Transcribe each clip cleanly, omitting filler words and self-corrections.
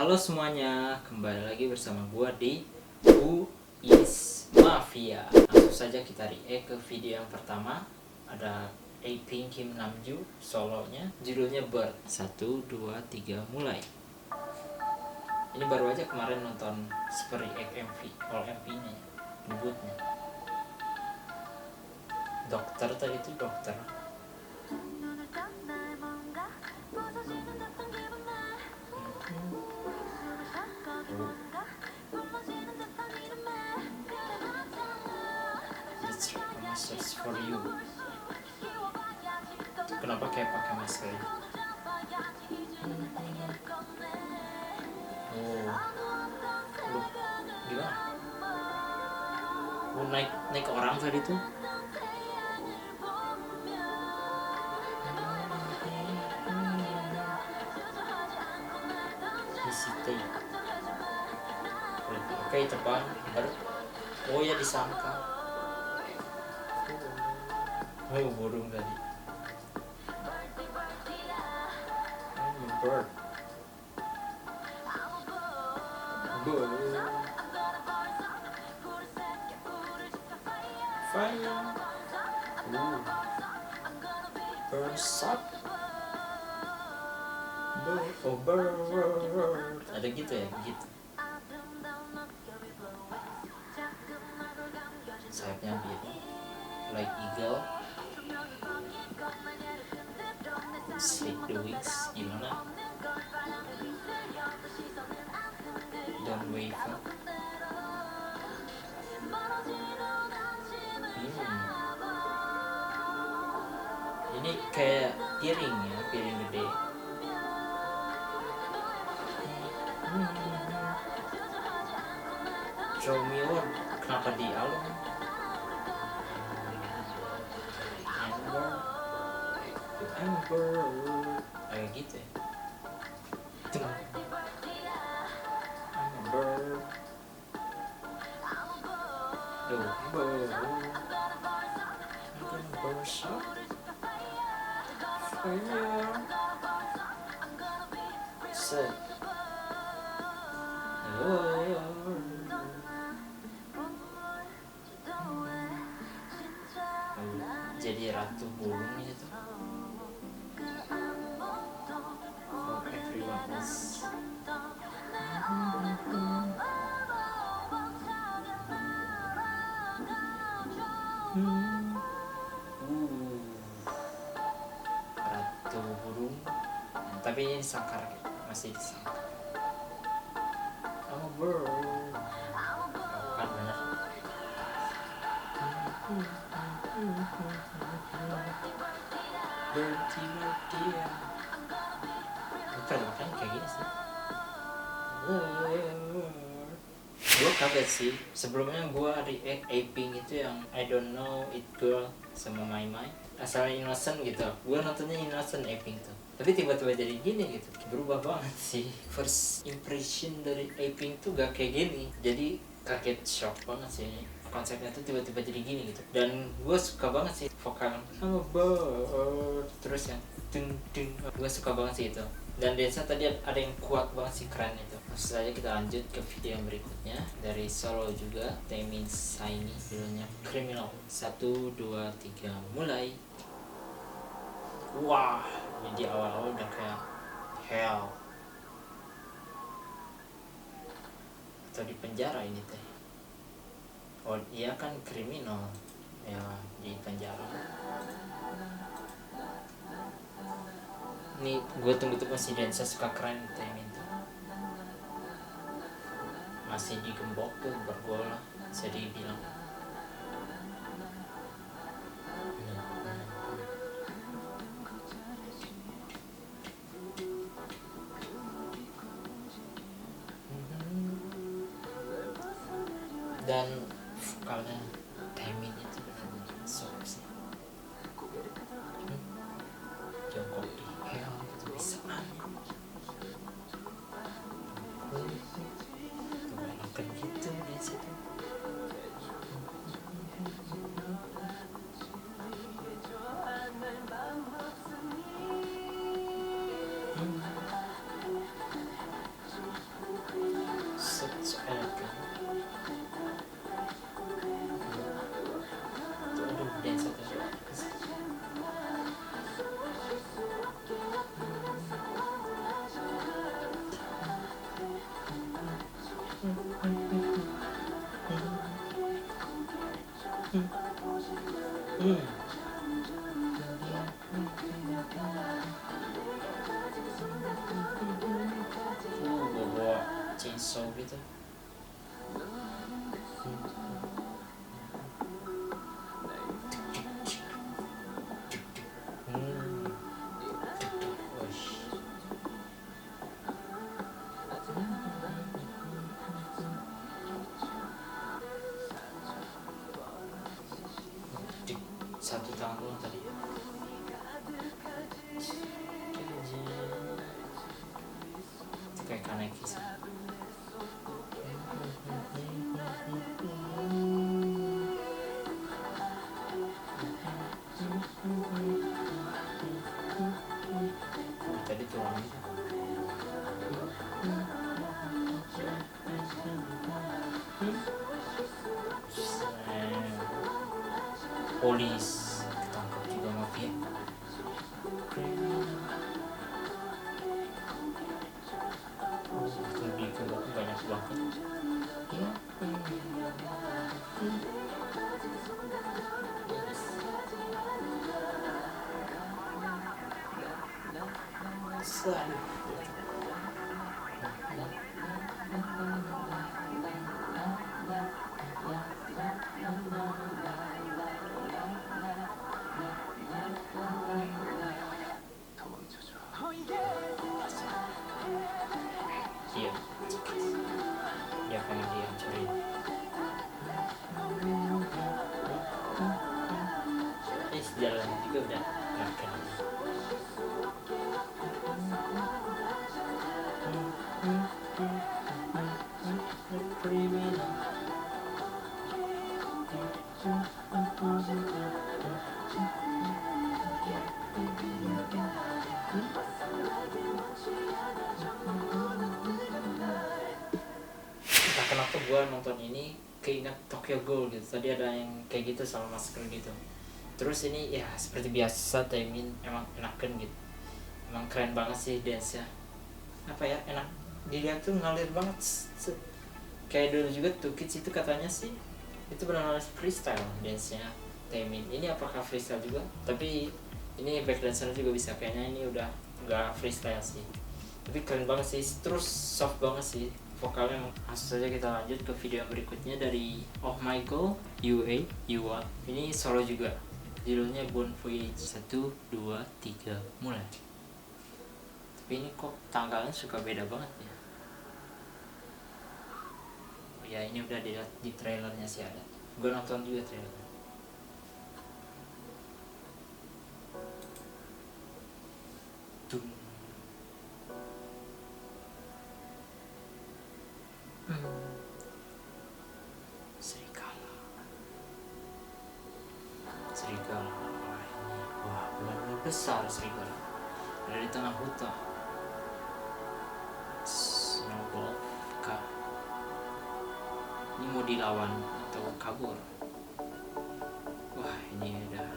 Halo semuanya, kembali lagi bersama gua di Who is Mafia. Langsung saja kita react ke video yang pertama. Ada A-Pink Kim Namju solonya, judulnya Bird. 1, 2, 3, mulai. Ini baru aja kemarin nonton super react MV, all MV-nya, debutnya. Dokter tadi itu dokter. That's right, I'm search for you. Kenapa kayak pakai masker? Oh, lu gimana? Lu naik orang tadi tuh? Hesitate. Oke, terbang. Oh ya, disangka. Oh, burung tadi. Bird. Fire. Burst up. Bird. Ada gitu ya, gitu. Sayapnya biru, like eagle. Slit the wings, gimana? Don't wave up. Ini kayak piring ya, piring gede. Show me one, kenapa di alun? Amber, kayak gitu ya. Amber, jadi ratu burung gitu. For everyone else. Ratu burung, tapi ini disangkar, masih disangkar. I'm a bird. Kan bener. Berarti ya. Bukan kayak gini sih. Gue kaget sih. Sebelumnya gue react A-Pink itu yang I Don't Know It Girl sama My My. Asalnya innocent gitu. Gue nontonnya innocent A-Pink tuh. Tapi tiba-tiba jadi gini gitu. Berubah banget sih. First impression dari A-Pink tuh gak kayak gini. Jadi kaget, shock banget sih. Konsepnya tuh tiba-tiba jadi gini gitu. Dan gue suka banget sih vokal I'm a bird, terus yang ding ding. Gue suka banget sih itu. Dan dance tadi ada yang kuat banget sih, keren itu. Langsung saja kita lanjut ke video yang berikutnya. Dari solo juga, Taemin Shiny, judulnya Criminal. 1, 2, 3, mulai. Wah, ini di awal-awal udah kayak hell. Atau di penjara ini teh. Oh iya kan kriminal ya, di penjara. Nih gue tunggu-tunggu si Densa, suka keren Taemin tuh. Masih digembok tuh, berbola bisa dibilang. Dan vokalnya Taemin itu benar-benar sok sih. Jongkok di hell itu bisa kan gitu di situ. bawa chainsaw gitu. Satu tangan doang tadi. Itu kayak Kaneki sih. Tadi tulang gitu. Polis ketangkap juga mafia. Lebih ke banyak banget. Iya, dia pengen dihancurin. Jalan juga udah makan. Entah kenapa gue nonton ini keinget Tokyo Ghoul gitu. Tadi ada yang kayak gitu sama masker gitu. Terus ini ya seperti biasa Taemin emang enakan gitu. Emang keren banget sih dance-nya. Apa ya, enak dilihat tuh, ngalir banget. Kayak dulu juga tuh Kids itu katanya sih itu benar-benar freestyle dance-nya Taemin. Ini apakah freestyle juga? Tapi ini backdancer juga bisa, kayaknya ini udah nggak freestyle sih. Tapi keren banget sih, terus soft banget sih vokalnya. Langsung saja kita lanjut ke video yang berikutnya dari Oh My God, UA, You Are. Ini solo juga, judulnya Born Voyage. 1, 2, 3, mulai. Tapi ini kok tanggalnya suka beda banget ya. Oh ya, ini udah dilihat di trailernya sih ada. Gue nonton juga trailernya. Serigala. Wah, benar-benar besar serigala. Ada di tengah hutan. Snowball kah? Ini mau dilawan atau kabur? Wah, ini udah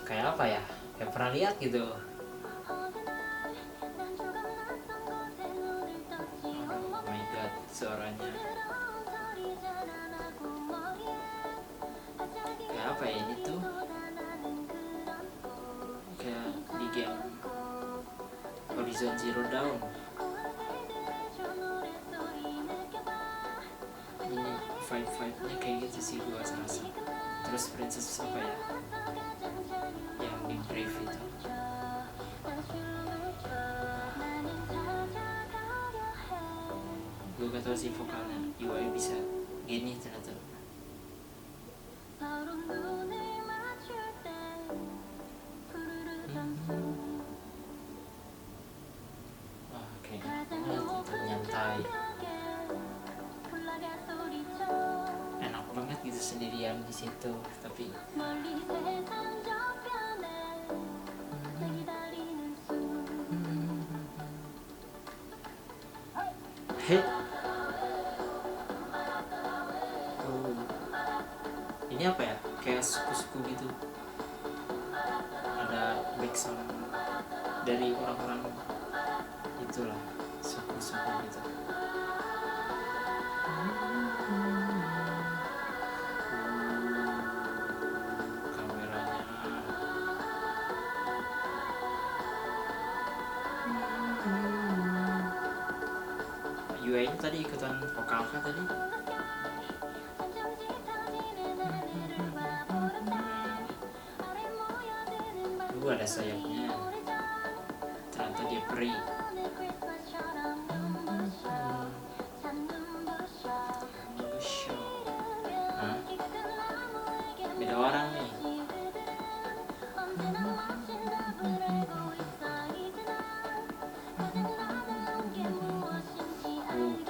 kayak apa ya? Kayak pernah lihat gitu. Oh my god, suaranya kayak apa ya ini tuh? Kayak di game Horizon Zero Dawn. Ini vibe-nya kayak gitu sih gua rasa. Terus princess apa ya? Yang di Brave itu. Gue gak tau sih vokalnya UI bisa gini ternyata. Wah, kayaknya nyantai, enak banget gitu sendirian di situ. Tapi ini apa ya, kayak suku-suku gitu, ada background dari orang-orang itulah, suku-suku gitu. PWI ini tadi ikutan vokal kah tadi? Ada sayapnya, ternyata dia peri. Hah? Beda orang nih.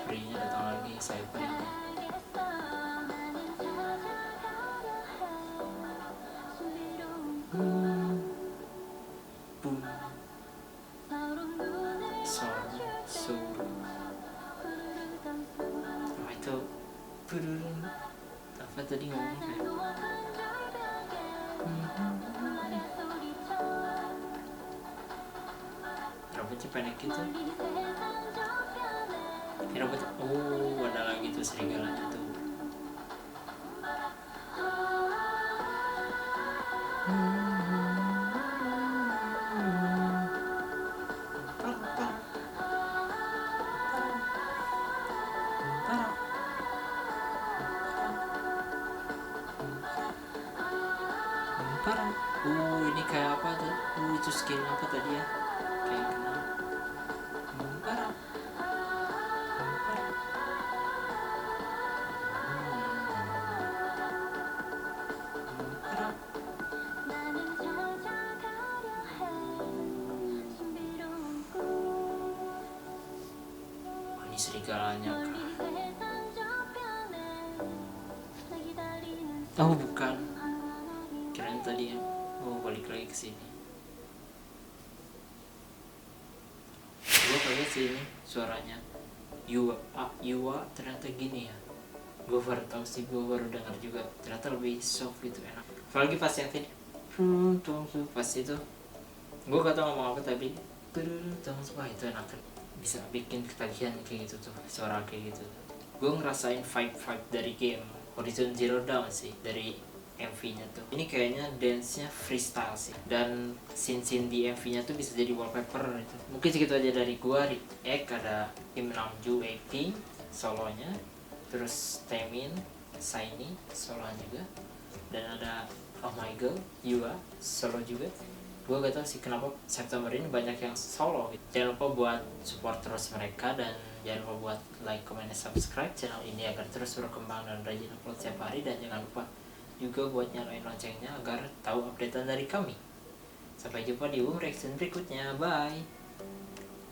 Perinya datang lagi, saya perinya. Boom. Suruh. Oh itu. Apa tadi ngomongnya? Rambutnya pendek gitu. Rambutnya, ada lagi tuh serigalanya tuh. Ini kayak apa tuh? Itu skin apa tadi ya? Kayak kenal. Ini serigalanya kah? Oh bukan, kirain tadi ya. Balik lagi ke sini. Gue kaget sih ini suaranya. Yua ternyata gini ya. Gue baru tahu sih, gue baru dengar juga. Ternyata lebih soft gitu, enak. Apalagi pas yang tadi, pas itu, gue gak tau ngomong apa tapi, wah itu enak. Bisa bikin ketagihan kayak gitu tuh, suara kayak gitu. Gue ngerasain vibe dari game Horizon Zero Dawn sih, dari MV-nya tuh. Ini kayaknya dance-nya freestyle sih. Dan scene di MV-nya tuh bisa jadi wallpaper gitu. Mungkin segitu aja dari gua. Ada Kim Namjoon Aping solonya, terus Taemin, Shiny solonya juga, dan ada Oh My Girl Yua solo juga. Gua gak tau sih kenapa September ini banyak yang solo gitu. Jangan lupa buat support terus mereka, dan jangan lupa buat like, comment, dan subscribe channel ini agar terus berkembang dan rajin upload setiap hari. Dan jangan lupa juga buat nyalain loncengnya agar tahu updatean dari kami. Sampai jumpa di reaction berikutnya. Bye.